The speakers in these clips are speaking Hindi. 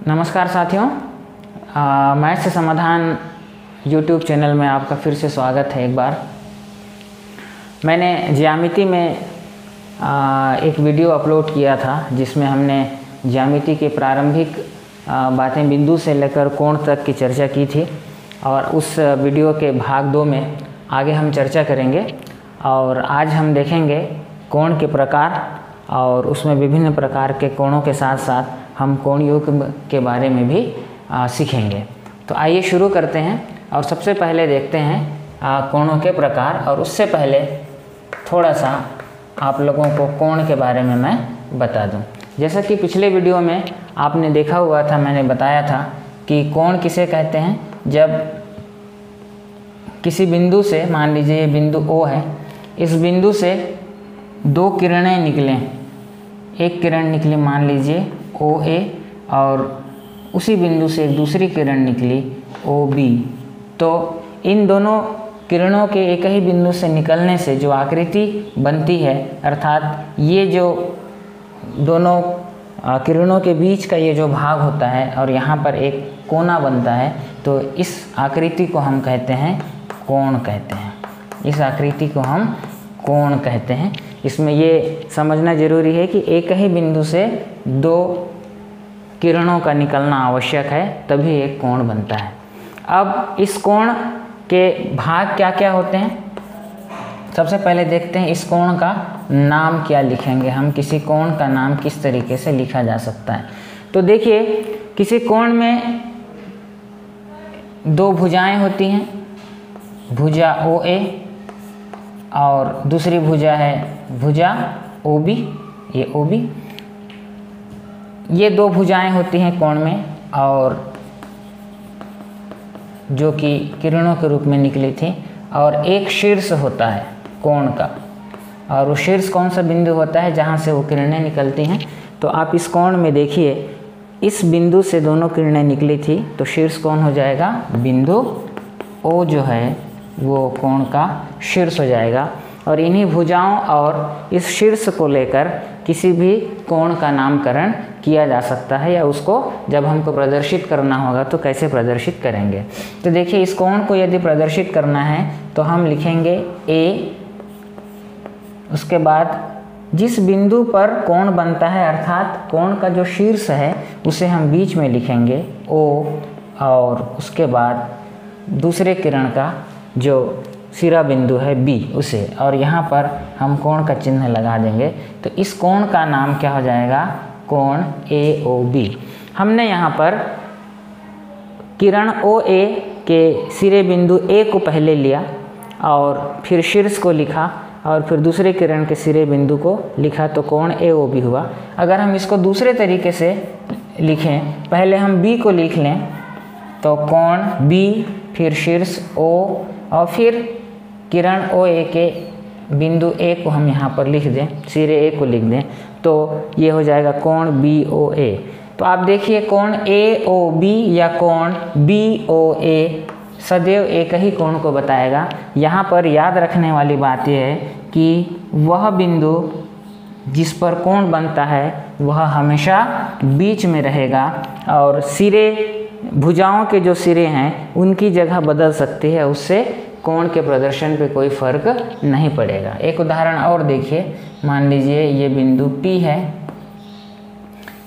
नमस्कार साथियों, मैथ से समाधान यूट्यूब चैनल में आपका फिर से स्वागत है। एक बार मैंने ज्यामिति में एक वीडियो अपलोड किया था जिसमें हमने ज्यामिति के प्रारंभिक बातें बिंदु से लेकर कोण तक की चर्चा की थी और उस वीडियो के भाग 2 में आगे हम चर्चा करेंगे। और आज हम देखेंगे कोण के प्रकार और उसमें विभिन्न प्रकार के कोणों के साथ साथ हम कोण योग के बारे में भी सीखेंगे। तो आइए शुरू करते हैं और सबसे पहले देखते हैं कोणों के प्रकार। और उससे पहले थोड़ा सा आप लोगों को कोण के बारे में मैं बता दूं। जैसा कि पिछले वीडियो में आपने देखा हुआ था, मैंने बताया था कि कोण किसे कहते हैं। जब किसी बिंदु से, मान लीजिए ये बिंदु O है, इस बिंदु से दो किरणें निकलें, एक किरण निकली मान लीजिए OA और उसी बिंदु से एक दूसरी किरण निकली OB, तो इन दोनों किरणों के एक ही बिंदु से निकलने से जो आकृति बनती है, अर्थात ये जो दोनों किरणों के बीच का ये जो भाग होता है और यहाँ पर एक कोना बनता है, तो इस आकृति को हम कहते हैं कोण कहते हैं। इस आकृति को हम कोण कहते हैं। इसमें ये समझना जरूरी है कि एक ही बिंदु से दो किरणों का निकलना आवश्यक है, तभी एक कोण बनता है। अब इस कोण के भाग क्या क्या होते हैं, सबसे पहले देखते हैं इस कोण का नाम क्या लिखेंगे हम। किसी कोण का नाम किस तरीके से लिखा जा सकता है। तो देखिए, किसी कोण में दो भुजाएं होती हैं, भुजा OA और दूसरी भुजा है भुजा OB, ये OB। ये दो भुजाएं होती हैं कोण में और जो कि किरणों के रूप में निकली थी। और एक शीर्ष होता है कोण का, और वो शीर्ष कौन सा बिंदु होता है जहाँ से वो किरणें निकलती हैं। तो आप इस कोण में देखिए, इस बिंदु से दोनों किरणें निकली थी, तो शीर्ष कौन हो जाएगा, बिंदु O जो है वो कोण का शीर्ष हो जाएगा। और इन्हीं भुजाओं और इस शीर्ष को लेकर किसी भी कोण का नामकरण किया जा सकता है, या उसको जब हमको प्रदर्शित करना होगा तो कैसे प्रदर्शित करेंगे। तो देखिए, इस कोण को यदि प्रदर्शित करना है तो हम लिखेंगे A, उसके बाद जिस बिंदु पर कोण बनता है, अर्थात कोण का जो शीर्ष है उसे हम बीच में लिखेंगे O, और उसके बाद दूसरे किरण का जो सिरा बिंदु है B उसे, और यहाँ पर हम कोण का चिन्ह लगा देंगे। तो इस कोण का नाम क्या हो जाएगा, कोण AOB। हमने यहाँ पर किरण OA के सिरे बिंदु A को पहले लिया और फिर शीर्ष को लिखा और फिर दूसरे किरण के सिरे बिंदु को लिखा, तो कोण AOB हुआ। अगर हम इसको दूसरे तरीके से लिखें, पहले हम B को लिख लें तो कोण B, फिर शीर्ष O और फिर किरण OA के बिंदु A को हम यहाँ पर लिख दें, सिरे A को लिख दें, तो ये हो जाएगा कोण BOA। तो आप देखिए, कोण AOB या कोण BOA सदैव एक ही कोण को बताएगा। यहाँ पर याद रखने वाली बात यह है कि वह बिंदु जिस पर कोण बनता है वह हमेशा बीच में रहेगा, और सिरे, भुजाओं के जो सिरे हैं उनकी जगह बदल सकती है, उससे कोण के प्रदर्शन पे कोई फर्क नहीं पड़ेगा। एक उदाहरण और देखिए, मान लीजिए ये बिंदु P है,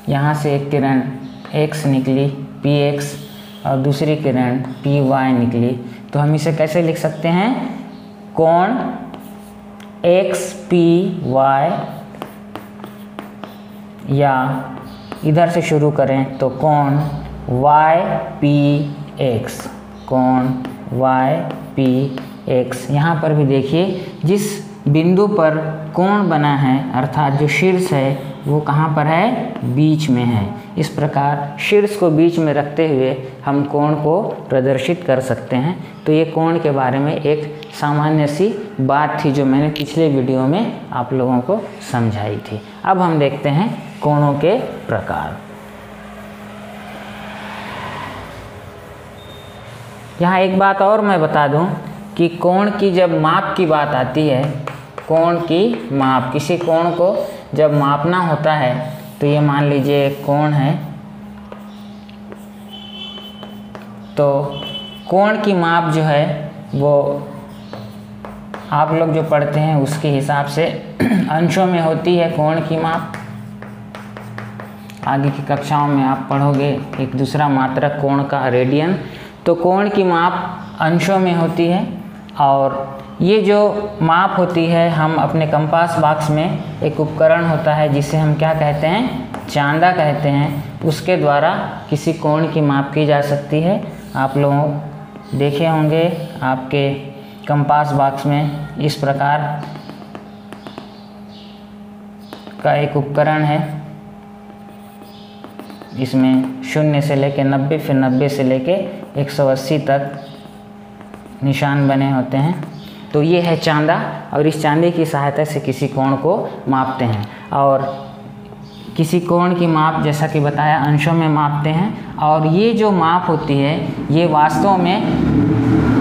यहाँ से एक किरण X निकली PX और दूसरी किरण PY निकली, तो हम इसे कैसे लिख सकते हैं, कोण XPY, या इधर से शुरू करें तो कोण YPX, कोण YPX। यहाँ पर भी देखिए, जिस बिंदु पर कोण बना है, अर्थात जो शीर्ष है वो कहाँ पर है, बीच में है। इस प्रकार शीर्ष को बीच में रखते हुए हम कोण को प्रदर्शित कर सकते हैं। तो ये कोण के बारे में एक सामान्य सी बात थी जो मैंने पिछले वीडियो में आप लोगों को समझाई थी। अब हम देखते हैं कोणों के प्रकार। यहाँ एक बात और मैं बता दूं कि कोण की जब माप की बात आती है, कोण की माप, किसी कोण को जब मापना होता है, तो ये मान लीजिए एक कोण है तो कोण की माप जो है वो आप लोग जो पढ़ते हैं उसके हिसाब से अंशों में होती है कोण की माप। आगे की कक्षाओं में आप पढ़ोगे एक दूसरा मात्रक कोण का, रेडियन। तो कोण की माप अंशों में होती है, और ये जो माप होती है हम अपने कंपास बॉक्स में एक उपकरण होता है जिसे हम क्या कहते हैं, चांदा कहते हैं, उसके द्वारा किसी कोण की माप की जा सकती है। आप लोग देखे होंगे आपके कंपास बॉक्स में इस प्रकार का एक उपकरण है, इसमें 0 से लेके 90, फिर 90 से लेके 180 तक निशान बने होते हैं। तो ये है चांदा, और इस चांदे की सहायता से किसी कोण को मापते हैं। और किसी कोण की माप जैसा कि बताया अंशों में मापते हैं, और ये जो माप होती है ये वास्तव में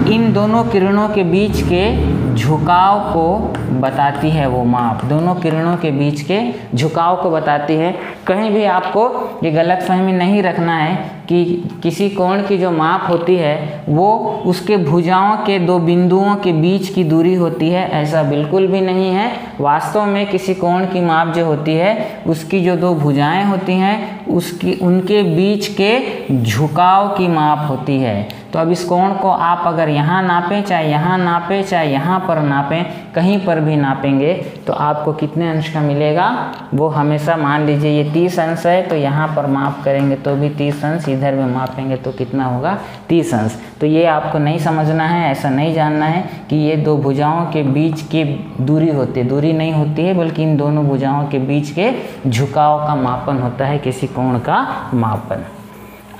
इन दोनों किरणों के बीच के झुकाव को बताती है। वो माप दोनों किरणों के बीच के झुकाव को बताती है। कहीं भी आपको ये गलतफहमी नहीं रखना है कि किसी कोण की जो माप होती है वो उसके भुजाओं के दो बिंदुओं के बीच की दूरी होती है, ऐसा बिल्कुल भी नहीं है। वास्तव में किसी कोण की माप जो होती है उसकी जो दो भुजाएं होती हैं उनके बीच के झुकाव की माप होती है। तो अब इस कोण को आप अगर यहाँ नापें, चाहे यहाँ नापें, चाहे यहाँ पर नापें, कहीं पर भी नापेंगे तो आपको कितने अंश का मिलेगा वो हमेशा, मान लीजिए ये 30 अंश है तो यहाँ पर माप करेंगे तो भी 30 अंश, इधर में मापेंगे तो कितना होगा 30 अंश। तो ये आपको नहीं समझना है, ऐसा नहीं जानना है कि ये दो भुजाओं के बीच की दूरी होती है, दूरी नहीं होती है, बल्कि इन दोनों भुजाओं के बीच के झुकाव का मापन होता है किसी कोण का मापन।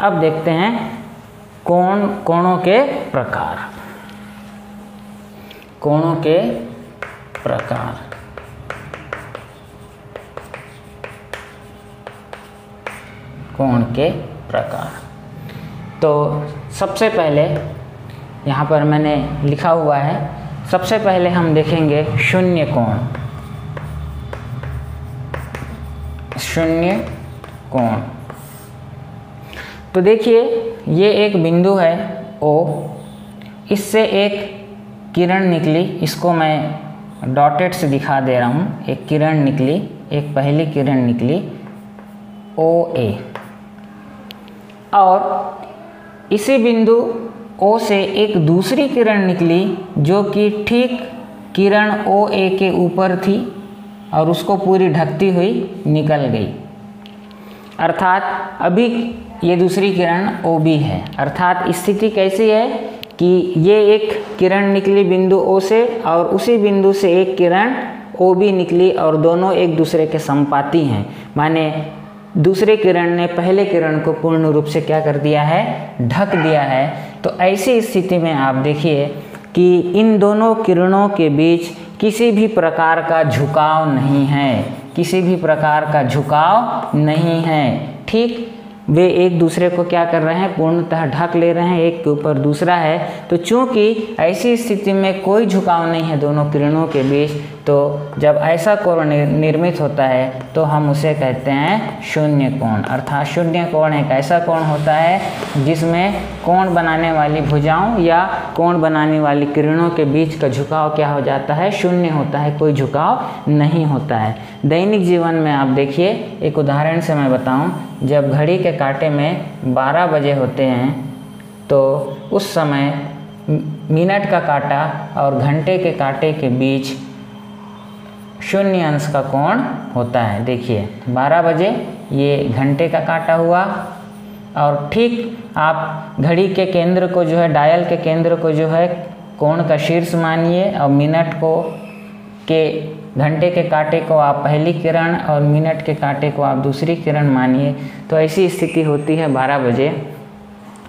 अब देखते हैं कोणों के प्रकार। कोणों के प्रकार, कोण के प्रकार। तो सबसे पहले यहाँ पर मैंने लिखा हुआ है, सबसे पहले हम देखेंगे शून्य कोण। शून्य कोण, तो देखिए ये एक बिंदु है O, इससे एक किरण निकली, इसको मैं डॉटेड से दिखा दे रहा हूँ। एक किरण निकली, एक पहली किरण निकली OA, और इसी बिंदु O से एक दूसरी किरण निकली जो कि ठीक किरण OA के ऊपर थी और उसको पूरी ढकती हुई निकल गई। अर्थात अभी ये दूसरी किरण OB है। अर्थात स्थिति कैसी है कि ये एक किरण निकली बिंदु O से, और उसी बिंदु से एक किरण OB निकली, और दोनों एक दूसरे के संपाती हैं। माने दूसरे किरण ने पहले किरण को पूर्ण रूप से क्या कर दिया है, ढक दिया है। तो ऐसी स्थिति में आप देखिए कि इन दोनों किरणों के बीच किसी भी प्रकार का झुकाव नहीं है, किसी भी प्रकार का झुकाव नहीं है। ठीक, वे एक दूसरे को क्या कर रहे हैं, पूर्णतः ढक ले रहे हैं, एक के ऊपर दूसरा है। तो चूंकि ऐसी स्थिति में कोई झुकाव नहीं है दोनों किरणों के बीच, तो जब ऐसा कोण निर्मित होता है तो हम उसे कहते हैं शून्य कोण। अर्थात शून्य कोण एक ऐसा कोण होता है जिसमें कोण बनाने वाली भुजाओं या कोण बनाने वाली किरणों के बीच का झुकाव क्या हो जाता है, शून्य होता है, कोई झुकाव नहीं होता है। दैनिक जीवन में आप देखिए, एक उदाहरण से मैं बताऊं, जब घड़ी के कांटे में 12 बजे होते हैं तो उस समय मिनट का कांटा और घंटे के कांटे के बीच 0 अंश का कोण होता है। देखिए 12 बजे ये घंटे का कांटा हुआ, और ठीक आप घड़ी के केंद्र को जो है, डायल के केंद्र को जो है कोण का शीर्ष मानिए, और मिनट को के घंटे के कांटे को आप पहली किरण और मिनट के कांटे को आप दूसरी किरण मानिए। तो ऐसी स्थिति होती है 12 बजे,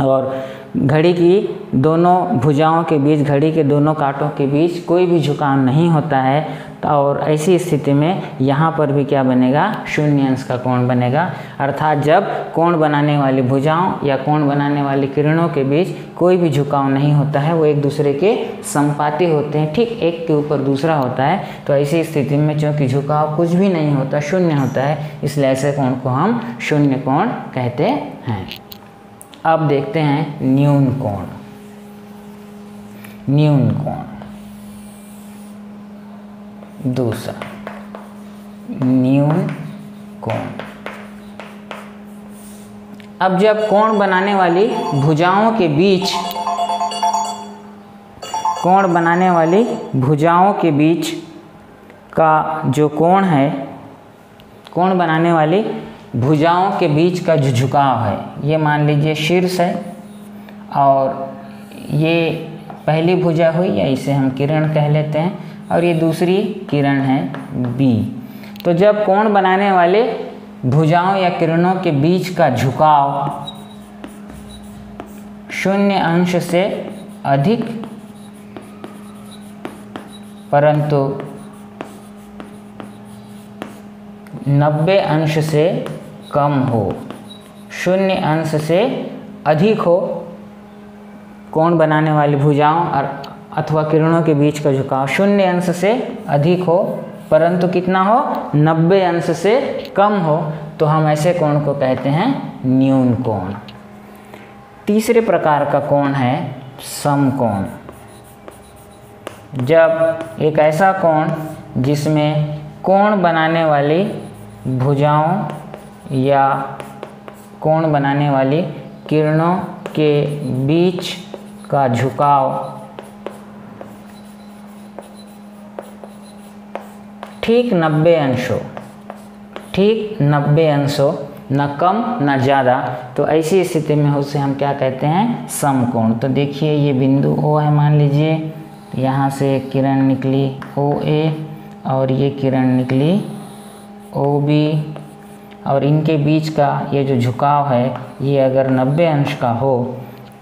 और घड़ी की दोनों भुजाओं के बीच, घड़ी के दोनों कांटों के बीच कोई भी झुकाव नहीं होता है। और ऐसी स्थिति में यहाँ पर भी क्या बनेगा, 0 अंश का कोण बनेगा। अर्थात जब कोण बनाने वाली भुजाओं या कोण बनाने वाली किरणों के बीच कोई भी झुकाव नहीं होता है, वो एक दूसरे के संपाती होते हैं, ठीक एक के ऊपर दूसरा होता है। तो ऐसी स्थिति में चूँकि झुकाव कुछ भी नहीं होता, 0 होता है, इसलिए ऐसे कोण को हम शून्य कोण कहते हैं। अब देखते हैं न्यून कोण। न्यून कोण, दूसरा न्यून कोण। अब जब कोण बनाने वाली भुजाओं के बीच, कोण बनाने वाली भुजाओं के बीच का जो कोण है, कोण बनाने वाली भुजाओं के बीच का जो झुकाव है, ये मान लीजिए शीर्ष है और ये पहली भुजा हुई, या इसे हम किरण कह लेते हैं, और ये दूसरी किरण है बी। तो जब कोण बनाने वाले भुजाओं या किरणों के बीच का झुकाव 0 अंश से अधिक परंतु 90 अंश से कम हो, 0 अंश से अधिक हो, कोण बनाने वाली भुजाओं और अथवा किरणों के बीच का झुकाव 0 अंश से अधिक हो परंतु कितना हो, 90 अंश से कम हो, तो हम ऐसे कोण को कहते हैं न्यून कोण। तीसरे प्रकार का कोण है समकोण। जब एक ऐसा कोण जिसमें कोण बनाने वाली भुजाओं या कोण बनाने वाली किरणों के बीच का झुकाव ठीक 90 अंश हो, ठीक 90 अंश हो, न कम न ज़्यादा, तो ऐसी स्थिति में उसे हम क्या कहते हैं, समकोण। तो देखिए ये बिंदु O है, मान लीजिए यहाँ से किरण निकली OA और ये किरण निकली OB, और इनके बीच का ये जो झुकाव है ये अगर 90 अंश का हो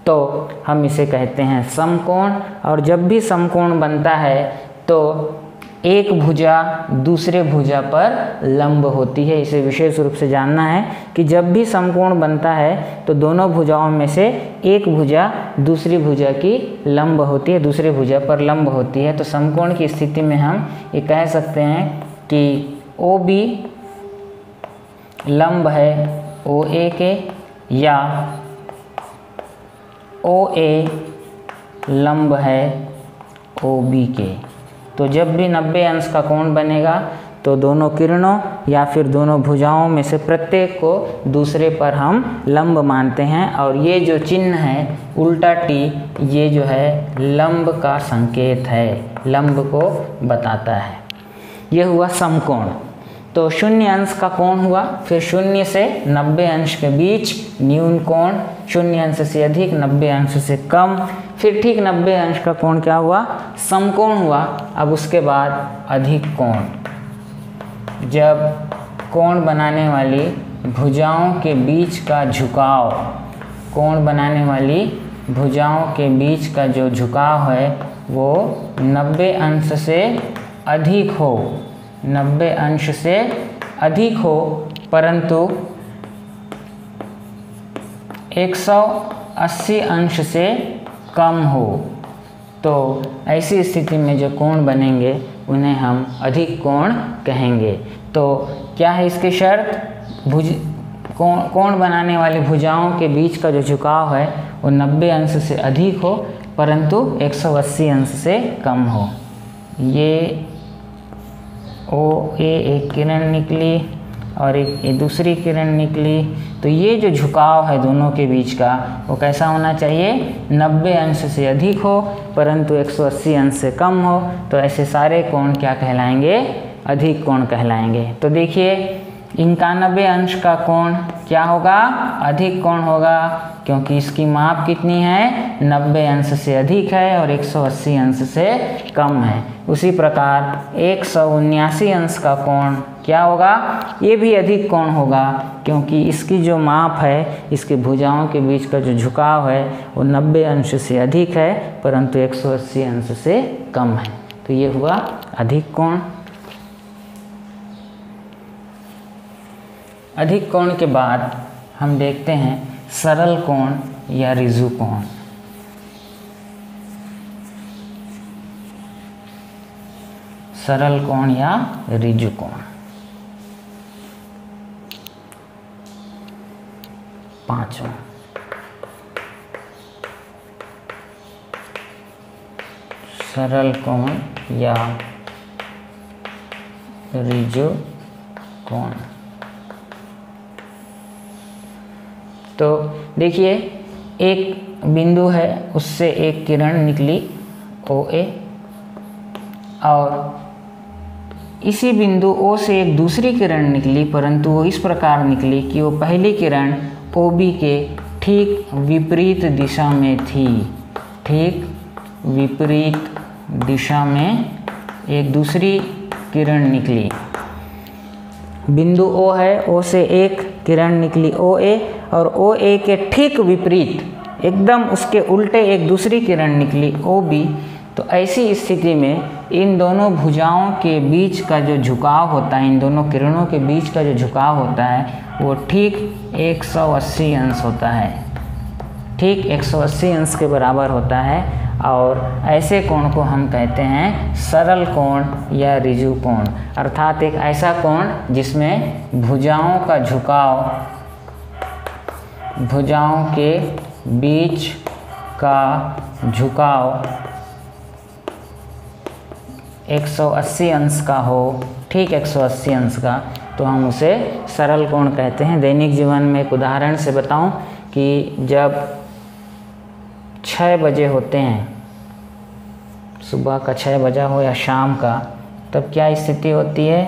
तो हम इसे कहते हैं समकोण। और जब भी समकोण बनता है तो एक भुजा दूसरे भुजा पर लंब होती है। इसे विशेष रूप से जानना है कि जब भी समकोण बनता है तो दोनों भुजाओं में से एक भुजा दूसरी भुजा की लंब होती है, दूसरे भुजा पर लंब होती है। तो समकोण की स्थिति में हम ये कह सकते हैं कि OB लंब है OA के, या OA लंब है OB के। तो जब भी 90 अंश का कोण बनेगा तो दोनों किरणों या फिर दोनों भुजाओं में से प्रत्येक को दूसरे पर हम लंब मानते हैं, और ये जो चिन्ह है उल्टा T, ये जो है लंब का संकेत है, लंब को बताता है। ये हुआ समकोण। तो 0 अंश का कोण हुआ, फिर 0 से 90 अंश के बीच न्यून कोण, 0 अंश से अधिक 90 अंश से कम, फिर ठीक 90 अंश का कोण क्या हुआ, समकोण हुआ। अब उसके बाद अधिक कोण। जब कोण बनाने वाली भुजाओं के बीच का झुकाव, कोण बनाने वाली भुजाओं के बीच का जो झुकाव है वो 90 अंश से अधिक हो, 90 अंश से अधिक हो परंतु 180 अंश से कम हो, तो ऐसी स्थिति में जो कोण बनेंगे उन्हें हम अधिक कोण कहेंगे। तो क्या है इसकी शर्त, कोण बनाने वाली भुजाओं के बीच का जो झुकाव है वो 90 अंश से अधिक हो परंतु 180 अंश से कम हो। ये OA एक किरण निकली और एक दूसरी किरण निकली, तो ये जो झुकाव है दोनों के बीच का वो कैसा होना चाहिए, 90 अंश से अधिक हो परंतु 180 अंश से कम हो। तो ऐसे सारे कोण क्या कहलाएंगे, अधिक कोण कहलाएंगे। तो देखिए 91 अंश का कोण क्या होगा, अधिक कोण होगा, क्योंकि इसकी माप कितनी है, 90 अंश से अधिक है और 180 अंश से कम है। उसी प्रकार 179 अंश का कोण क्या होगा, ये भी अधिक कोण होगा, क्योंकि इसकी जो माप है, इसकी भुजाओं के बीच का जो झुकाव है वो 90 अंश से अधिक है परंतु 180 अंश से कम है। तो ये हुआ अधिक कोण। अधिक कोण के बाद हम देखते हैं सरल कोण या ऋजु कोण। सरल कोण या ऋजु कोण। पांचवा सरल कोण या ऋजु कोण। तो देखिए एक बिंदु है, उससे एक किरण निकली OA, और इसी बिंदु O से एक दूसरी किरण निकली, परंतु वो इस प्रकार निकली कि वो पहली किरण OB के ठीक विपरीत दिशा में थी। ठीक विपरीत दिशा में एक दूसरी किरण निकली। बिंदु O है, O से एक किरण निकली OA, और OA के ठीक विपरीत एकदम उसके उल्टे एक दूसरी किरण निकली OB। तो ऐसी स्थिति में इन दोनों भुजाओं के बीच का जो झुकाव होता है, इन दोनों किरणों के बीच का जो झुकाव होता है वो ठीक 180 अंश होता है। ठीक 180 अंश के बराबर होता है, और ऐसे कोण को हम कहते हैं सरल कोण या ऋजु कोण। अर्थात एक ऐसा कोण जिसमें भुजाओं का झुकाव, भुजाओं के बीच का झुकाव 180 अंश का हो, ठीक 180 अंश का, तो हम उसे सरल कोण कहते हैं। दैनिक जीवन में एक उदाहरण से बताऊं कि जब 6 बजे होते हैं, सुबह का 6 बजा हो या शाम का, तब क्या स्थिति होती है।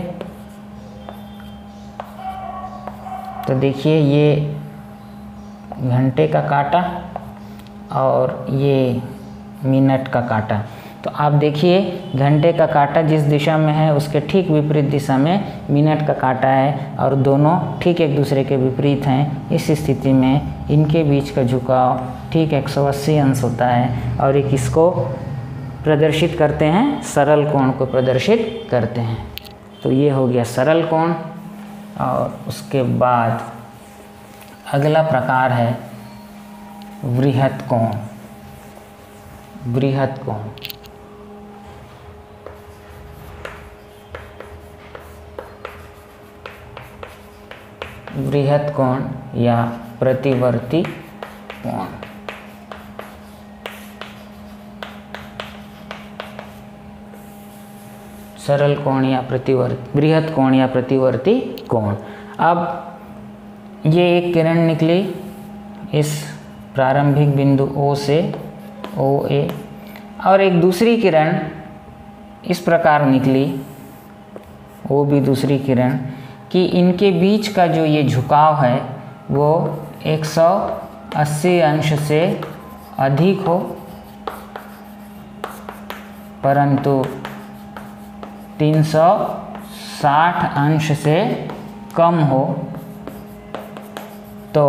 तो देखिए ये घंटे का काटा और ये मिनट का काटा। तो आप देखिए घंटे का काटा जिस दिशा में है उसके ठीक विपरीत दिशा में मिनट का काटा है, और दोनों ठीक एक दूसरे के विपरीत हैं। इस स्थिति में इनके बीच का झुकाव ठीक 180 अंश होता है, और ये किसको प्रदर्शित करते हैं, सरल कोण को प्रदर्शित करते हैं। तो ये हो गया सरल कोण। और उसके बाद अगला प्रकार है वृहत कोण। वृहत कोण, वृहत कोण या प्रतिवर्ती कोण। सरल कोण या प्रतिवर्ती, वृहत कोण या प्रतिवर्ती कोण। अब ये एक किरण निकली इस प्रारंभिक बिंदु O से OA, और एक दूसरी किरण इस प्रकार निकली OB, दूसरी किरण, कि इनके बीच का जो ये झुकाव है वो 180 अंश से अधिक हो, परंतु 360 अंश से कम हो। तो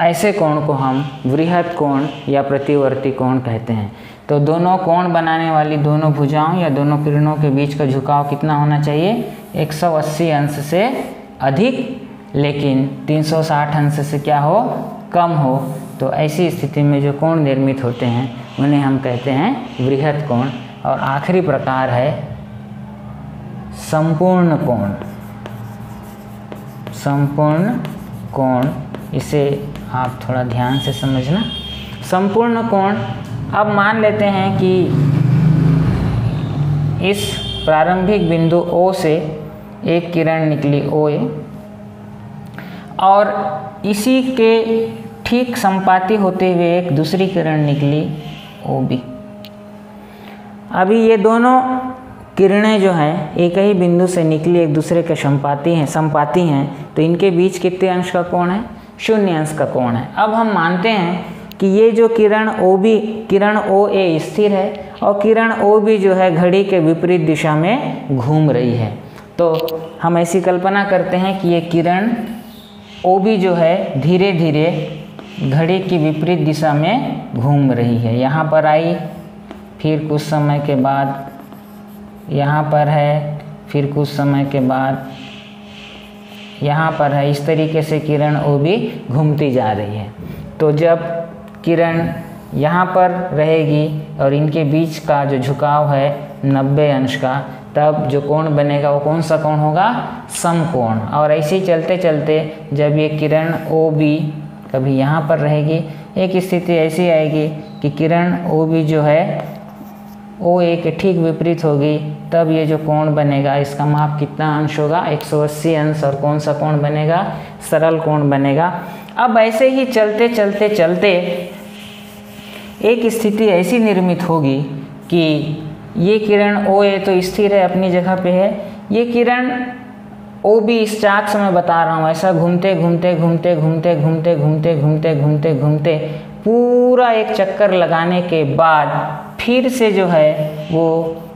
ऐसे कोण को हम वृहत कोण या प्रतिवर्ती कोण कहते हैं। तो दोनों कोण बनाने वाली दोनों भुजाओं या दोनों किरणों के बीच का झुकाव कितना होना चाहिए, 180 अंश से अधिक, लेकिन 360 अंश से क्या हो, कम हो। तो ऐसी स्थिति में जो कोण निर्मित होते हैं उन्हें हम कहते हैं वृहत कोण। और आखिरी प्रकार है संपूर्ण कोण। संपूर्ण कोण, इसे आप थोड़ा ध्यान से समझना। संपूर्ण कोण, अब मान लेते हैं कि इस प्रारंभिक बिंदु O से एक किरण निकली OA, और इसी के ठीक संपाती होते हुए एक दूसरी किरण निकली OB। अभी ये दोनों किरणें जो हैं एक ही बिंदु से निकली, एक दूसरे के संपाती हैं, तो इनके बीच कितने अंश का कोण है, 0 अंश का कोण है। अब हम मानते हैं कि ये जो किरण OB, किरण OA स्थिर है, और किरण OB जो है घड़ी के विपरीत दिशा में घूम रही है। तो हम ऐसी कल्पना करते हैं कि ये किरण OB जो है धीरे धीरे घड़ी की विपरीत दिशा में घूम रही है। यहाँ पर आई, फिर कुछ समय के बाद यहाँ पर है, फिर कुछ समय के बाद यहाँ पर है। इस तरीके से किरण OB घूमती जा रही है। तो जब किरण यहाँ पर रहेगी और इनके बीच का जो झुकाव है 90 अंश का, तब जो कोण बनेगा वो कौन सा कोण होगा, समकोण। और ऐसे ही चलते चलते जब ये किरण OB कभी यहाँ पर रहेगी, एक स्थिति ऐसी आएगी कि किरण OB जो है ओ ए के ठीक विपरीत होगी, तब ये जो कोण बनेगा इसका माप कितना अंश होगा, 180 अंश। और कौन सा कोण बनेगा, सरल कोण बनेगा। अब ऐसे ही चलते चलते चलते एक स्थिति ऐसी निर्मित होगी कि ये किरण ओ ए तो स्थिर है, अपनी जगह पे है, ये किरण ओ बी इस चाक से मैं बता रहा हूँ ऐसा घूमते घूमते घूमते घूमते घूमते घूमते घूमते घूमते घूमते पूरा एक चक्कर लगाने के बाद फिर से जो है वो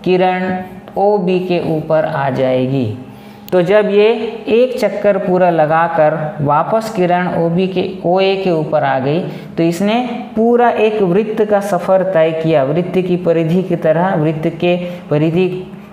किरण ओ बी के ऊपर आ जाएगी। तो जब ये एक चक्कर पूरा लगाकर वापस किरण ओ ए के ऊपर आ गई तो इसने पूरा एक वृत्त का सफ़र तय किया। वृत्त की परिधि की तरह वृत्त के परिधि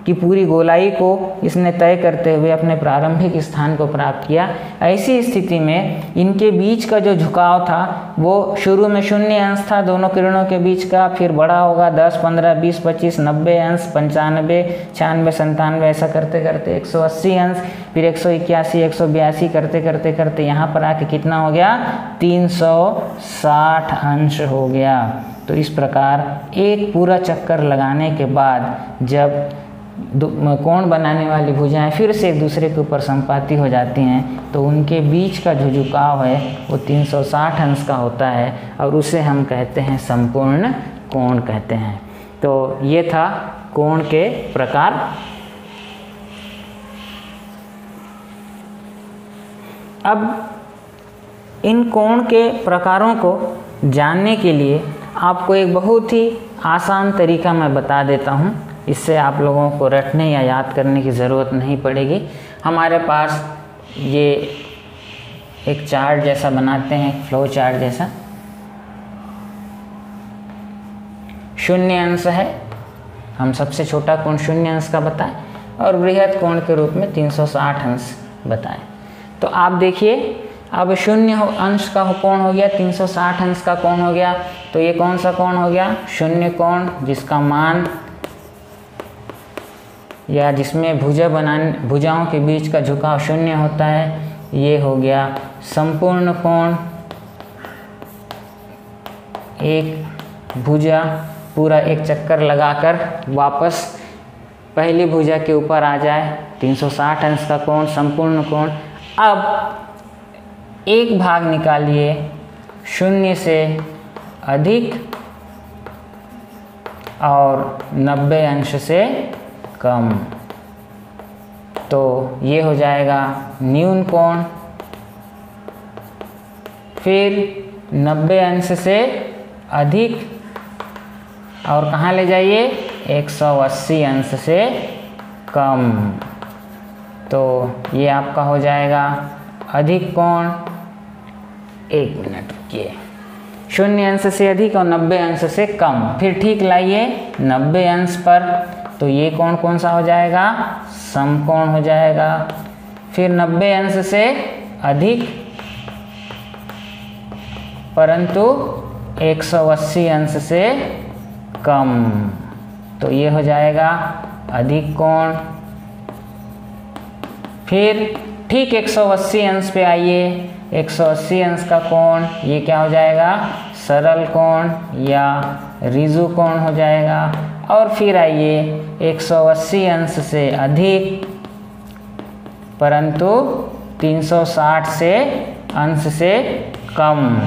की पूरी गोलाई को इसने तय करते हुए अपने प्रारंभिक स्थान को प्राप्त किया। ऐसी स्थिति में इनके बीच का जो झुकाव था वो शुरू में 0 अंश था दोनों किरणों के बीच का, फिर बड़ा होगा 10, 15, 20, 25, 90 अंश, 95, 96, 97 ऐसा करते करते 180 अंश, फिर 181, 182 करते करते करते यहाँ पर आके कितना हो गया, 360 अंश हो गया। तो इस प्रकार एक पूरा चक्कर लगाने के बाद जब कोण बनाने वाली भुजाएं फिर से एक दूसरे के ऊपर संपाती हो जाती हैं तो उनके बीच का जो झुकाव है वो 360 अंश का होता है और उसे हम कहते हैं संपूर्ण कोण कहते हैं। तो ये था कोण के प्रकार। अब इन कोण के प्रकारों को जानने के लिए आपको एक बहुत ही आसान तरीका मैं बता देता हूँ, इससे आप लोगों को रटने या याद करने की ज़रूरत नहीं पड़ेगी। हमारे पास ये एक चार्ट जैसा बनाते हैं, फ्लो चार्ट जैसा। 0 अंश है, हम सबसे छोटा कोण 0 अंश का बताएं और बृहद कोण के रूप में 360 अंश बताएं। तो आप देखिए अब 0 अंश का कोण हो गया, 360 अंश का कोण हो गया, तो ये कौन सा कोण हो गया, 0 कोण, जिसका मान या जिसमें भुजाओं के बीच का झुकाव 0 होता है, ये हो गया संपूर्ण कोण। एक भुजा पूरा एक चक्कर लगाकर वापस पहली भुजा के ऊपर आ जाए, 360 अंश का कोण, संपूर्ण कोण। अब एक भाग निकालिए 0 से अधिक और 90 अंश से कम, तो ये हो जाएगा न्यून कोण। फिर 90 अंश से अधिक और कहाँ ले जाइए, 180 अंश से कम, तो ये आपका हो जाएगा अधिक कोण। 1 मिनट रुकिए, 0 अंश से अधिक और 90 अंश से कम, फिर ठीक लाइए 90 अंश पर, तो ये कोण कौन सा हो जाएगा, समकोण हो जाएगा। फिर 90 अंश से अधिक परंतु 180 अंश से कम, तो ये हो जाएगा अधिक कोण। फिर ठीक 180 अंश पे आइए, 180 अंश का कोण, ये क्या हो जाएगा, सरल कोण या रिजु कोण हो जाएगा। और फिर आइए 180 अंश से अधिक परंतु 360 से अंश से कम,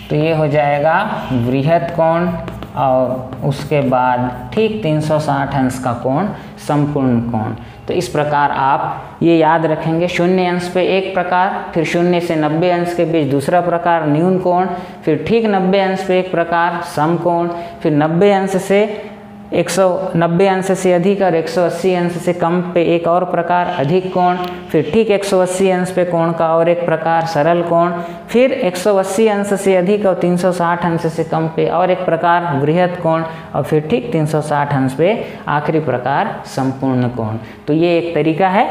तो ये हो जाएगा बृहद कोण। और उसके बाद ठीक 360 अंश का कोण संपूर्ण कोण। तो इस प्रकार आप ये याद रखेंगे, 0 अंश पे एक प्रकार, फिर 0 से 90 अंश के बीच दूसरा प्रकार न्यून कोण, फिर ठीक 90 अंश पे एक प्रकार समकोण, फिर 90 अंश से 190 अंश से अधिक और 180 अंश से कम पे एक और प्रकार अधिक कोण, फिर ठीक 180 अंश पे कोण का और एक प्रकार सरल कोण, फिर 180 अंश से अधिक और 360 अंश से कम पे और एक प्रकार बृहद कोण, और फिर ठीक 360 अंश पे आखिरी प्रकार संपूर्ण कोण। तो ये एक तरीका है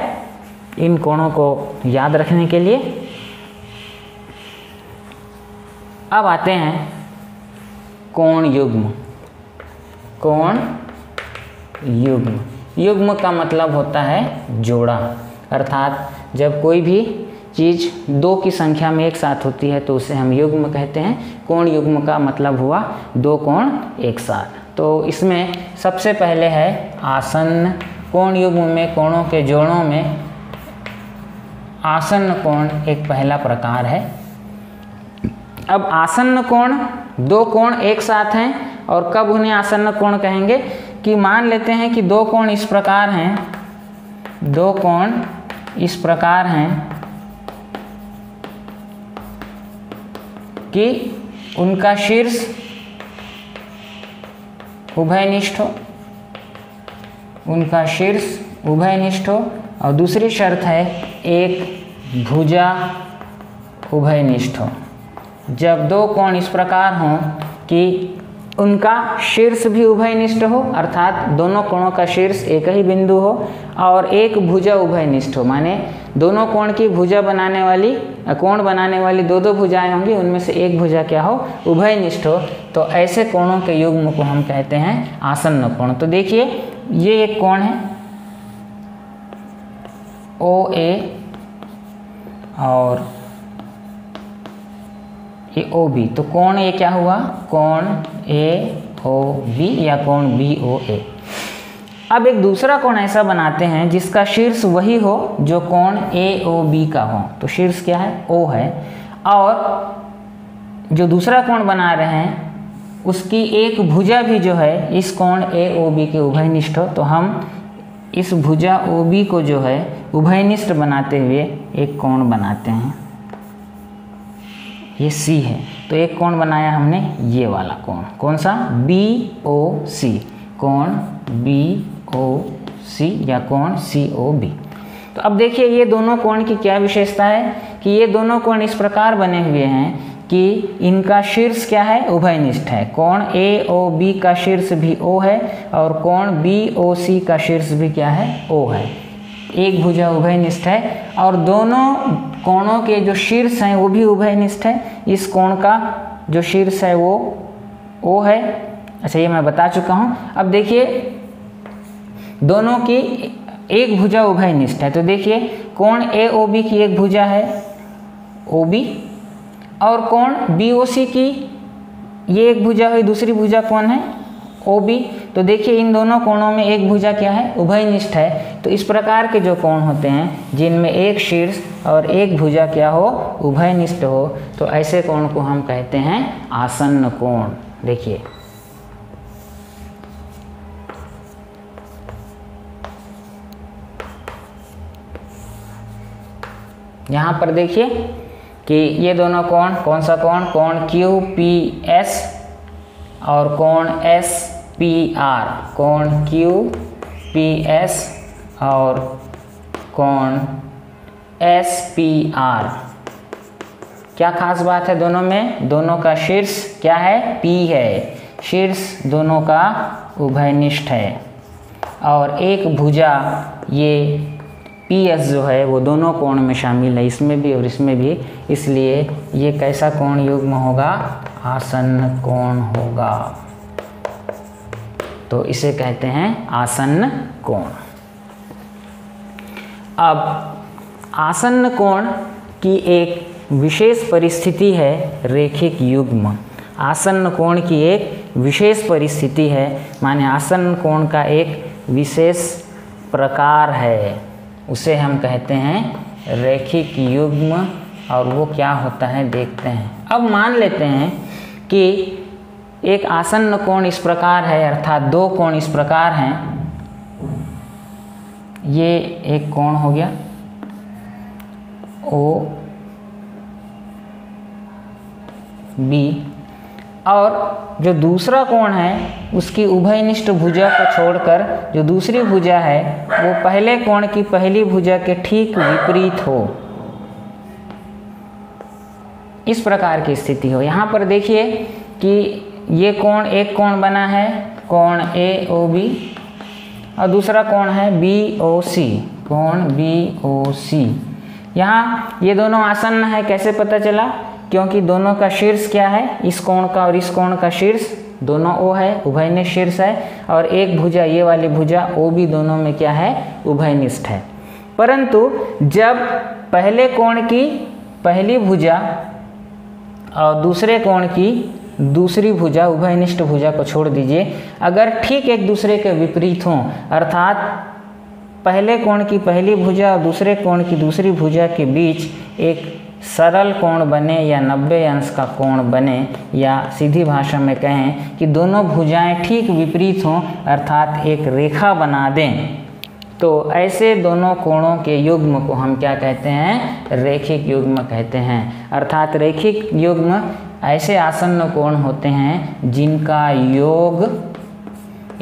इन कोणों को याद रखने के लिए। अब आते हैं कोण युग्म। कोण युग्म, युग्म का मतलब होता है जोड़ा, अर्थात जब कोई भी चीज़ 2 की संख्या में एक साथ होती है तो उसे हम युग्म कहते हैं। कोण युग्म का मतलब हुआ 2 कोण एक साथ। तो इसमें सबसे पहले है आसन्न कोण युग्म में कोणों के जोड़ों में आसन्न कोण एक पहला प्रकार है। अब आसन्न कोण, दो कोण एक साथ हैं और कब उन्हें आसन्न कोण कहेंगे कि मान लेते हैं कि दो कोण इस प्रकार हैं, दो कोण इस प्रकार हैं कि उनका शीर्ष उभयनिष्ठ हो, उनका शीर्ष उभयनिष्ठ हो, और दूसरी शर्त है एक भुजा उभयनिष्ठ हो। जब दो कोण इस प्रकार हों कि उनका शीर्ष भी उभयनिष्ठ हो, अर्थात दोनों कोणों का शीर्ष एक ही बिंदु हो, और एक भुजा उभयनिष्ठ हो, माने दोनों कोण की भुजा बनाने वाली, कोण बनाने वाली दो दो भुजाएं होंगी, उनमें से एक भुजा क्या हो, उभयनिष्ठ हो। तो ऐसे कोणों के युग्म को हम कहते हैं आसन्न कोण। तो देखिए ये एक कोण है OA और ये OB, तो कोण ये क्या हुआ, कोण AOB या कोण BOA। अब एक दूसरा कोण ऐसा बनाते हैं जिसका शीर्ष वही हो जो कोण AOB का हो, तो शीर्ष क्या है, O है, और जो दूसरा कोण बना रहे हैं उसकी एक भुजा भी जो है इस कोण AOB के उभयनिष्ठ हो, तो हम इस भुजा OB को जो है उभयनिष्ठ बनाते हुए एक कोण बनाते हैं, ये C है। तो एक कोण बनाया हमने ये वाला कोण, कौन सा, BOC, कोण BOC या कोण COB। तो अब देखिए ये दोनों कोण की क्या विशेषता है कि ये दोनों कोण इस प्रकार बने हुए हैं कि इनका शीर्ष क्या है, उभयनिष्ठ है। कोण AOB का शीर्ष भी O है और कोण BOC का शीर्ष भी क्या है, O है। एक भुजा उभयनिष्ठ है और दोनों कोणों के जो शीर्ष हैं वो भी उभयनिष्ठ है। इस कोण का जो शीर्ष है वो O है। अच्छा, ये मैं बता चुका हूँ। अब देखिए दोनों की एक भुजा उभयनिष्ठ है, तो देखिए कोण AOB की एक भुजा है OB और कोण BOC की ये एक भुजा हुई, दूसरी भुजा कौन है, OB। तो देखिए इन दोनों कोणों में एक भुजा क्या है, उभयनिष्ठ है। तो इस प्रकार के जो कोण होते हैं जिनमें एक शीर्ष और एक भुजा क्या हो, उभयनिष्ठ हो, तो ऐसे कोण को हम कहते हैं आसन्न कोण। देखिए यहाँ पर देखिए कि ये दोनों कोण, कौन सा कोण, कोण QPS और कोण SPR, कोण QPS और कोण SPR। क्या खास बात है दोनों में, दोनों का शीर्ष क्या है, P है, शीर्ष दोनों का उभयनिष्ठ है और एक भुजा ये PS जो है वो दोनों कोण में शामिल है, इसमें भी और इसमें भी, इसलिए ये कैसा कोण युग्म होगा, आसन्न कोण होगा। तो इसे कहते हैं आसन्न कोण। अब आसन्न कोण की एक विशेष परिस्थिति है रेखिक युग्म। आसन्न कोण की एक विशेष परिस्थिति है, माने आसन्न कोण का एक विशेष प्रकार है, उसे हम कहते हैं रेखिक युग्म। और वो क्या होता है देखते हैं। अब मान लेते हैं कि एक आसन्न कोण इस प्रकार है, अर्थात दो कोण इस प्रकार हैं। ये एक कोण हो गया OB, और जो दूसरा कोण है उसकी उभयनिष्ठ भुजा को छोड़कर जो दूसरी भुजा है वो पहले कोण की पहली भुजा के ठीक विपरीत हो, इस प्रकार की स्थिति हो। यहाँ पर देखिए कि ये कोण, एक कोण बना है कोण AOB और दूसरा कोण है BOC, कोण BOC। यहाँ ये दोनों आसन्न है, कैसे पता चला, क्योंकि दोनों का शीर्ष क्या है, इस कोण का और इस कोण का शीर्ष दोनों O है, उभयनिष्ठ शीर्ष है, और एक भुजा ये वाली भुजा OB दोनों में क्या है, उभयनिष्ठ है। परंतु जब पहले कोण की पहली भुजा और दूसरे कोण की दूसरी भुजा, उभयनिष्ठ भुजा को छोड़ दीजिए, अगर ठीक एक दूसरे के विपरीत हों, अर्थात पहले कोण की पहली भुजा और दूसरे कोण की दूसरी भुजा के बीच एक सरल कोण बने या 90 अंश का कोण बने, या सीधी भाषा में कहें कि दोनों भुजाएं ठीक विपरीत हों, अर्थात एक रेखा बना दें, तो ऐसे दोनों कोणों के युग्म को हम क्या कहते हैं? रैखिक युग्म कहते हैं। अर्थात रैखिक युग्म ऐसे आसन्न कोण होते हैं जिनका योग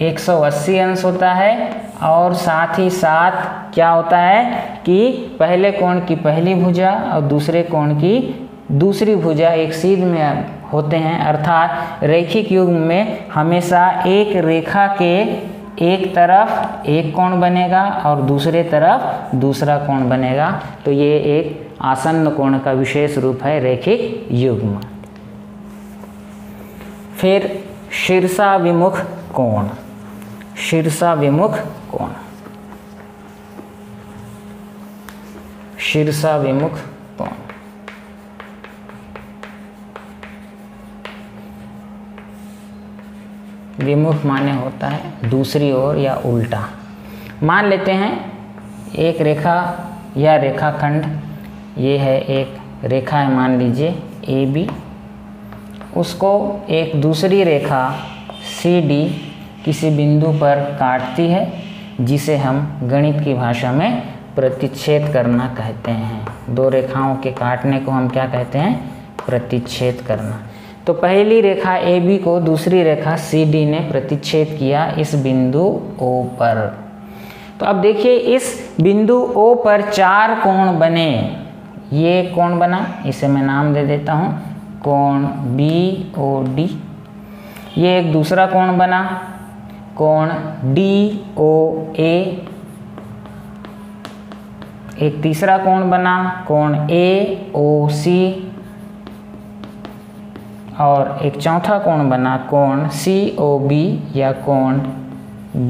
180 अंश होता है, और साथ ही साथ क्या होता है कि पहले कोण की पहली भुजा और दूसरे कोण की दूसरी भुजा एक सीध में होते हैं। अर्थात रैखिक युग्म में हमेशा एक रेखा के एक तरफ एक कोण बनेगा और दूसरे तरफ दूसरा कोण बनेगा, तो ये एक आसन्न कोण का विशेष रूप है रैखिक युग्म। फिर शीर्षाभिमुख कोण। शीर्षाभिमुख कोण, शीर्षाभिमुख कोण। विमुख माने होता है दूसरी ओर या उल्टा। मान लेते हैं एक रेखा या रेखाखंड, ये है एक रेखा है मान लीजिए AB, उसको एक दूसरी रेखा CD किसी बिंदु पर काटती है, जिसे हम गणित की भाषा में प्रतिच्छेद करना कहते हैं। दो रेखाओं के काटने को हम क्या कहते हैं? प्रतिच्छेद करना। तो पहली रेखा AB को दूसरी रेखा CD ने प्रतिच्छेद किया इस बिंदु O पर। तो अब देखिए इस बिंदु O पर 4 कोण बने। ये कोण बना, इसे मैं नाम दे देता हूँ कोण BOD। ये एक दूसरा कोण बना कोण DOA। एक तीसरा कोण बना कोण AOC, और एक चौथा कोण बना कोण COB या कोण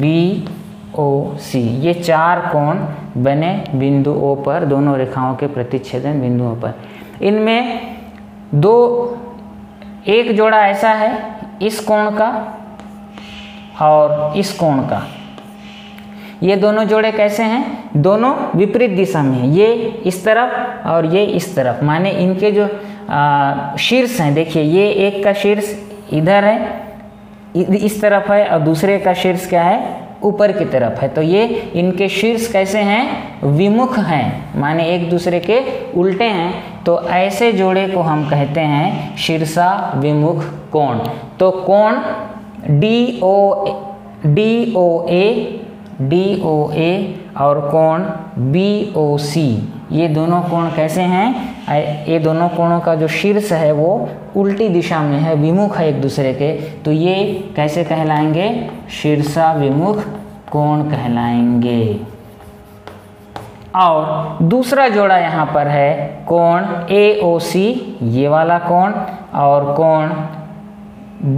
BOC। ये 4 कोण बने बिंदु O पर, दोनों रेखाओं के प्रतिच्छेदन बिंदुओं पर। इनमें एक जोड़ा ऐसा है इस कोण का और इस कोण का। ये दोनों जोड़े कैसे हैं? दोनों विपरीत दिशा में हैं, ये इस तरफ और ये इस तरफ, माने इनके जो शीर्ष हैं, देखिए ये एक का शीर्ष इधर है इस तरफ है और दूसरे का शीर्ष क्या है? ऊपर की तरफ है। तो ये इनके शीर्ष कैसे हैं? विमुख हैं, माने एक दूसरे के उल्टे हैं। तो ऐसे जोड़े को हम कहते हैं शीर्षाभिमुख कोण। तो कोण DOA और कोण BOC, ये दोनों कोण कैसे हैं? ये दोनों कोणों का जो शीर्ष है वो उल्टी दिशा में है, विमुख है एक दूसरे के, तो ये कैसे कहलाएंगे? शीर्षाभिमुख कोण कहलाएंगे। और दूसरा जोड़ा यहाँ पर है कोण AOC, ये वाला कोण, और कोण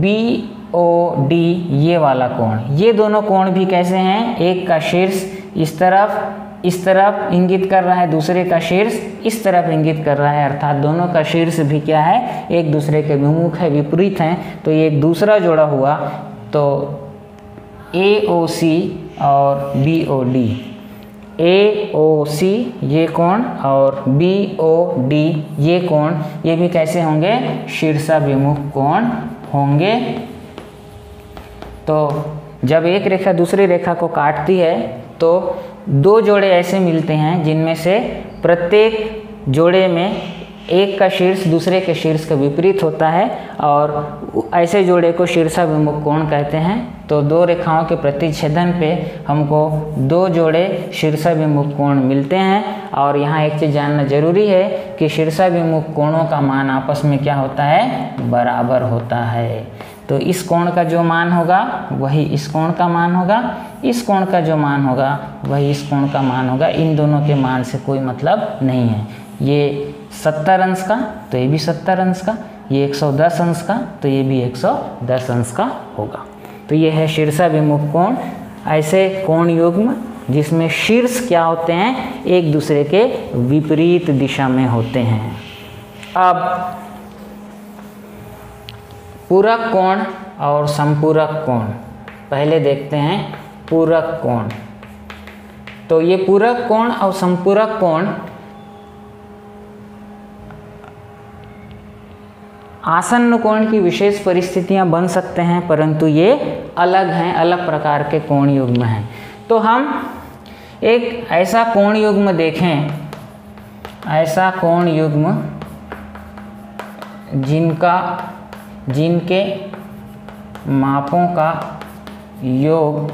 BOD, ये वाला कोण। ये दोनों कोण भी कैसे हैं? एक का शीर्ष इस तरफ इंगित कर रहा है, दूसरे का शीर्ष इस तरफ इंगित कर रहा है, अर्थात दोनों का शीर्ष भी क्या है? एक दूसरे के विमुख है, विपरीत हैं। तो ये एक दूसरा जोड़ा हुआ। तो AOC और BOD, AOC ये कोण और BOD ये कोण, ये भी कैसे होंगे? शीर्षाभिमुख कोण होंगे। तो जब एक रेखा दूसरी रेखा को काटती है तो 2 जोड़े ऐसे मिलते हैं जिनमें से प्रत्येक जोड़े में एक का शीर्ष दूसरे के शीर्ष के विपरीत होता है, और ऐसे जोड़े को शीर्षाभिमुख कोण कहते हैं। तो 2 रेखाओं के प्रतिच्छेदन पे हमको 2 जोड़े शीर्षाभिमुख कोण मिलते हैं। और यहाँ एक चीज़ जानना जरूरी है कि शीर्षाभिमुख कोणों का मान आपस में क्या होता है? बराबर होता है। तो इस कोण का जो मान होगा वही इस कोण का मान होगा, इस कोण का जो मान होगा वही इस कोण का मान होगा। इन दोनों के मान से कोई मतलब नहीं है। ये 70 अंश का तो ये भी 70 अंश का, ये 110 अंश का तो ये भी 110 अंश का होगा। तो ये है शीर्षाभिमुख कोण, ऐसे कोण युग्म जिसमें शीर्ष क्या होते हैं? एक दूसरे के विपरीत दिशा में होते हैं। अब पूरक कोण और संपूरक कोण। पहले देखते हैं पूरक कोण। तो ये पूरक कोण और संपूरक कोण आसन्न कोण की विशेष परिस्थितियां बन सकते हैं, परंतु ये अलग हैं, अलग प्रकार के कोण युग्म हैं। तो हम एक ऐसा कोण युग्म देखें, ऐसा कोण युग्म जिनके मापों का योग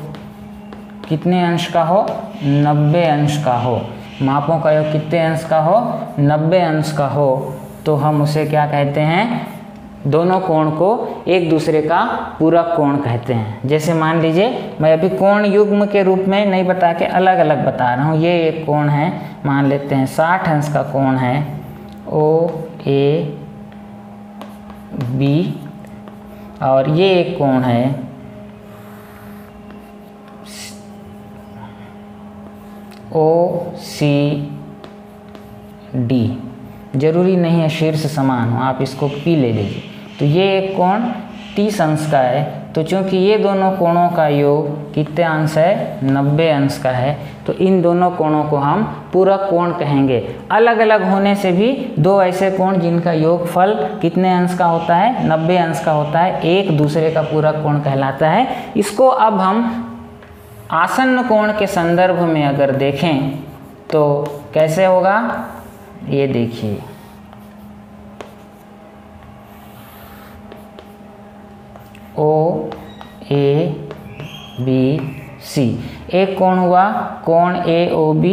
कितने अंश का हो, 90 अंश का हो। मापों का योग कितने अंश का हो, 90 अंश का हो। तो हम उसे क्या कहते हैं, दोनों कोण को एक दूसरे का पूरक कोण कहते हैं। जैसे मान लीजिए मैं अभी कोण युग्म के रूप में नहीं बता के अलग अलग बता रहा हूँ। ये एक कोण है, मान लेते हैं 60 अंश का कोण है OAB, और ये एक कोण है OCD। जरूरी नहीं है शीर्ष समान हो, आप इसको P ले लीजिए। तो ये एक कोण 30 अंश का है। तो चूंकि ये दोनों कोणों का योग कितने अंश है, 90 अंश का है, तो इन दोनों कोणों को हम पूरक कोण कहेंगे। अलग अलग होने से भी दो ऐसे कोण जिनका योगफल कितने अंश का होता है, 90 अंश का होता है, एक दूसरे का पूरक कोण कहलाता है। इसको अब हम आसन्न कोण के संदर्भ में अगर देखें तो कैसे होगा, ये देखिए। OABC एक कोण हुआ कोण AOB,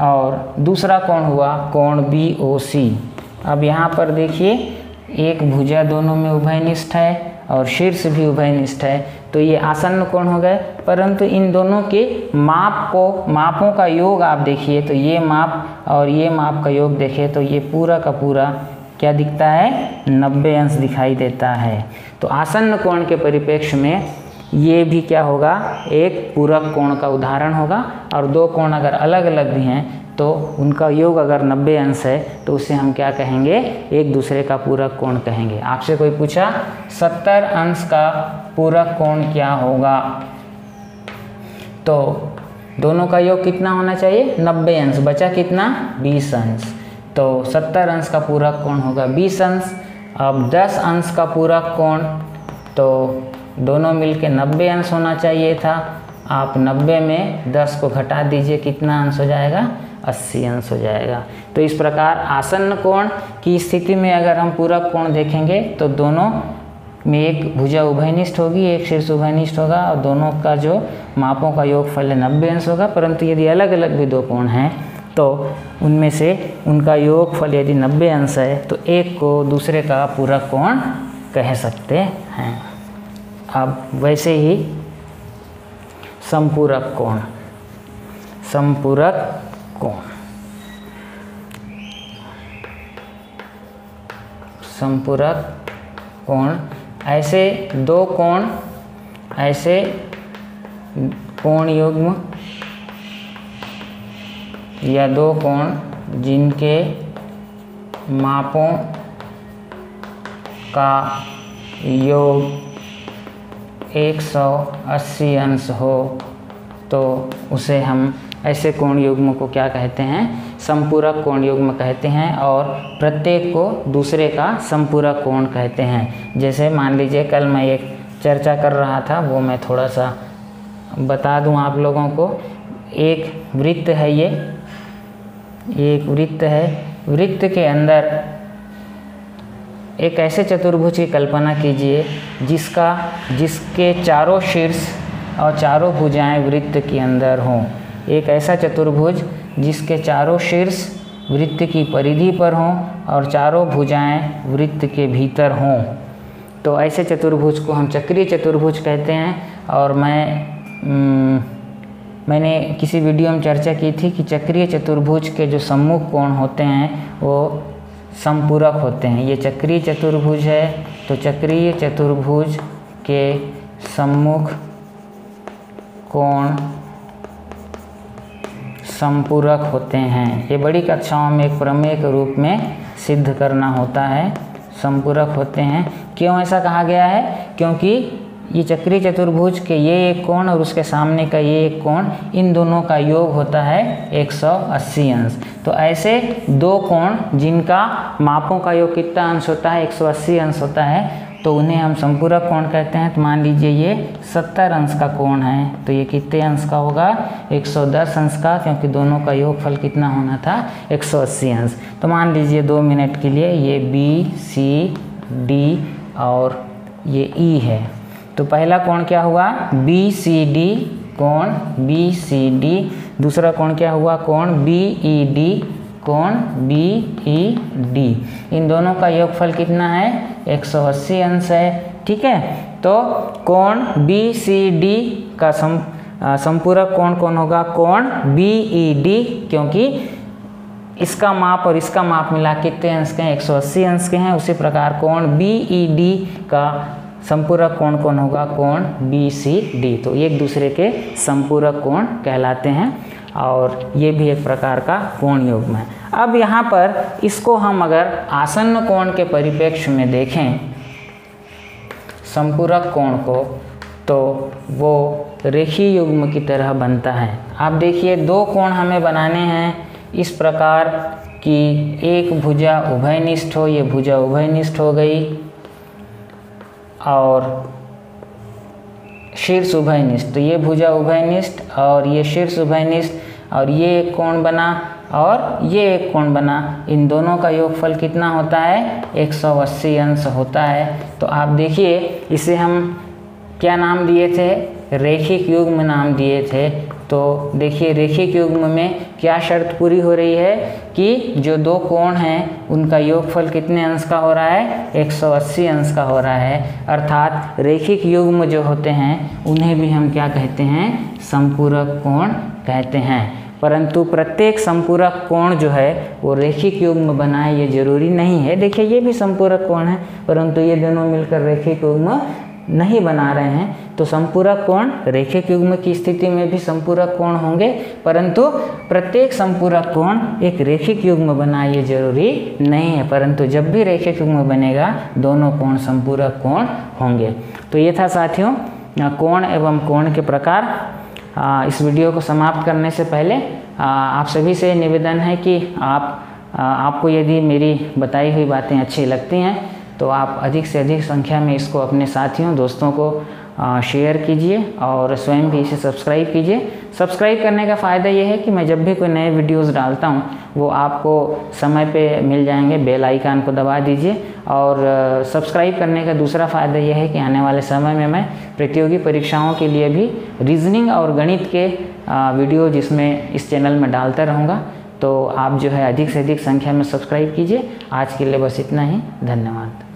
और दूसरा कोण हुआ कोण BOC। अब यहाँ पर देखिए एक भुजा दोनों में उभयनिष्ठ है और शीर्ष भी उभयनिष्ठ है, तो ये आसन्न कोण हो गए। परंतु इन दोनों के मापों का योग आप देखिए, तो ये माप और ये माप का योग देखिए तो ये पूरा का पूरा क्या दिखता है, 90 अंश दिखाई देता है। तो आसन्न कोण के परिप्रेक्ष्य में ये भी क्या होगा, एक पूरक कोण का उदाहरण होगा। और दो कोण अगर अलग अलग भी हैं तो उनका योग अगर 90 अंश है तो उसे हम क्या कहेंगे, एक दूसरे का पूरक कोण कहेंगे। आपसे कोई पूछा 70 अंश का पूरक कोण क्या होगा, तो दोनों का योग कितना होना चाहिए, 90 अंश, बचा कितना, 20 अंश। तो 70 अंश का पूरक कोण होगा 20 अंश। अब 10 अंश का पूरक कोण, तो दोनों मिलके 90 अंश होना चाहिए था। आप 90 में 10 को घटा दीजिए, कितना अंश हो जाएगा, 80 अंश हो जाएगा। तो इस प्रकार आसन्न कोण की स्थिति में अगर हम पूरक कोण देखेंगे तो दोनों में एक भुजा उभयनिष्ठ होगी, एक शीर्ष उभयनिष्ठ होगा, और दोनों का जो मापों का योगफल 90 अंश होगा। परंतु यदि अलग अलग भी दो कोण हैं तो उनमें से उनका योगफल यदि 90 अंश है तो एक को दूसरे का पूरक कोण कह सकते हैं। अब वैसे ही संपूरक कोण, संपूरक कोण, संपूरक कोण ऐसे दो कोण, ऐसे कोण युग्म या दो कोण जिनके मापों का योग 180 अंश हो तो उसे हम ऐसे कोण युग्म को क्या कहते हैं, संपूरक कोण युग्म कहते हैं, और प्रत्येक को दूसरे का संपूरक कोण कहते हैं। जैसे मान लीजिए कल मैं एक चर्चा कर रहा था, वो मैं थोड़ा सा बता दूं आप लोगों को। एक वृत्त है, ये एक वृत्त है। वृत्त के अंदर एक ऐसे चतुर्भुज की कल्पना कीजिए जिसके चारों शीर्ष और चारों भुजाएं वृत्त के अंदर हों। एक ऐसा चतुर्भुज जिसके चारों शीर्ष वृत्त की परिधि पर हों और चारों भुजाएं वृत्त के भीतर हों, तो ऐसे चतुर्भुज को हम चक्रीय चतुर्भुज कहते हैं। और मैंने किसी वीडियो में चर्चा की थी कि चक्रीय चतुर्भुज के जो सम्मुख कोण होते हैं वो संपूरक होते हैं। ये चक्रीय चतुर्भुज है, तो चक्रीय चतुर्भुज के सम्मुख कोण संपूरक होते हैं। ये बड़ी कक्षाओं में एक प्रमेय के रूप में सिद्ध करना होता है। संपूरक होते हैं। क्यों ऐसा कहा गया है? क्योंकि ये चक्रीय चतुर्भुज के ये एक कोण और उसके सामने का ये एक कोण, इन दोनों का योग होता है 180 अंश। तो ऐसे दो कोण जिनका मापों का योग कितना अंश होता है? 180 अंश होता है, तो उन्हें हम संपूरक कोण कहते हैं। तो मान लीजिए ये 70 अंश का कोण है, तो ये कितने अंश का होगा? 110 अंश का, क्योंकि दोनों का योगफल कितना होना था? 180 अंश। तो मान लीजिए 2 मिनट के लिए ये बी सी डी और ये ई है। तो पहला कोण क्या हुआ? बी सी डी, कोण बी सी डी। दूसरा कोण क्या हुआ? कोण बी ई डी, कोण बी ई डी। इन दोनों का योगफल कितना है? 180 अंश है। ठीक है, तो कोण बी सी डी का संपूरक कोण कौन होगा? कोण बी ई डी, क्योंकि इसका माप और इसका माप मिला कितने अंश के हैं? 180 अंश के हैं। उसी प्रकार कोण बी ई डी का संपूरक कोण कौन होगा? कोण बी सी डी। तो एक दूसरे के संपूरक कोण कहलाते हैं और ये भी एक प्रकार का कोण युग्म है। अब यहाँ पर इसको हम अगर आसन्न कोण के परिप्रेक्ष्य में देखें संपूरक कोण को, तो वो रेखीय युग्म की तरह बनता है। आप देखिए दो कोण हमें बनाने हैं इस प्रकार कि एक भुजा उभयनिष्ठ हो, ये भुजा उभयनिष्ठ हो गई, और शीर्ष उभयनिष्ठ, तो ये भुजा उभयनिष्ठ और ये शीर्ष उभयनिष्ठ, और ये एक कोण बना और ये एक कोण बना। इन दोनों का योगफल कितना होता है? 180 अंश होता है। तो आप देखिए इसे हम क्या नाम दिए थे? रेखिक युग्म नाम दिए थे। तो देखिए रेखिक युग्म में क्या शर्त पूरी हो रही है कि जो दो कोण हैं उनका योगफल कितने अंश का हो रहा है? 180 अंश का हो रहा है। अर्थात रेखिक युग्म जो होते हैं उन्हें भी हम क्या कहते हैं? संपूरक कोण कहते हैं। परंतु प्रत्येक संपूरक कोण जो है वो रेखिक युग्म बनाए ये जरूरी नहीं है। देखिए ये भी संपूरक कोण है, परंतु ये दोनों मिलकर रेखिक युग्म नहीं बना रहे हैं। तो संपूरक कोण रेखिक युग्म की स्थिति में भी संपूरक कोण होंगे, परंतु प्रत्येक संपूरक कोण एक रेखिक युग्म बनाए ये जरूरी नहीं है। परंतु जब भी रेखिक युग्म बनेगा दोनों कोण संपूरक कोण होंगे। तो ये था साथियों कोण एवं कोण के प्रकार। इस वीडियो को समाप्त करने से पहले आप सभी से निवेदन है कि आपको यदि मेरी बताई हुई बातें अच्छी लगती हैं तो आप अधिक से अधिक संख्या में इसको अपने साथियों दोस्तों को शेयर कीजिए और स्वयं भी इसे सब्सक्राइब कीजिए। सब्सक्राइब करने का फ़ायदा ये है कि मैं जब भी कोई नए वीडियोस डालता हूँ वो आपको समय पे मिल जाएंगे। बेल आइकन को दबा दीजिए। और सब्सक्राइब करने का दूसरा फ़ायदा यह है कि आने वाले समय में मैं प्रतियोगी परीक्षाओं के लिए भी रीजनिंग और गणित के वीडियो जिसमें इस चैनल में डालता रहूँगा। तो आप जो है अधिक से अधिक संख्या में सब्सक्राइब कीजिए। आज के लिए बस इतना ही। धन्यवाद।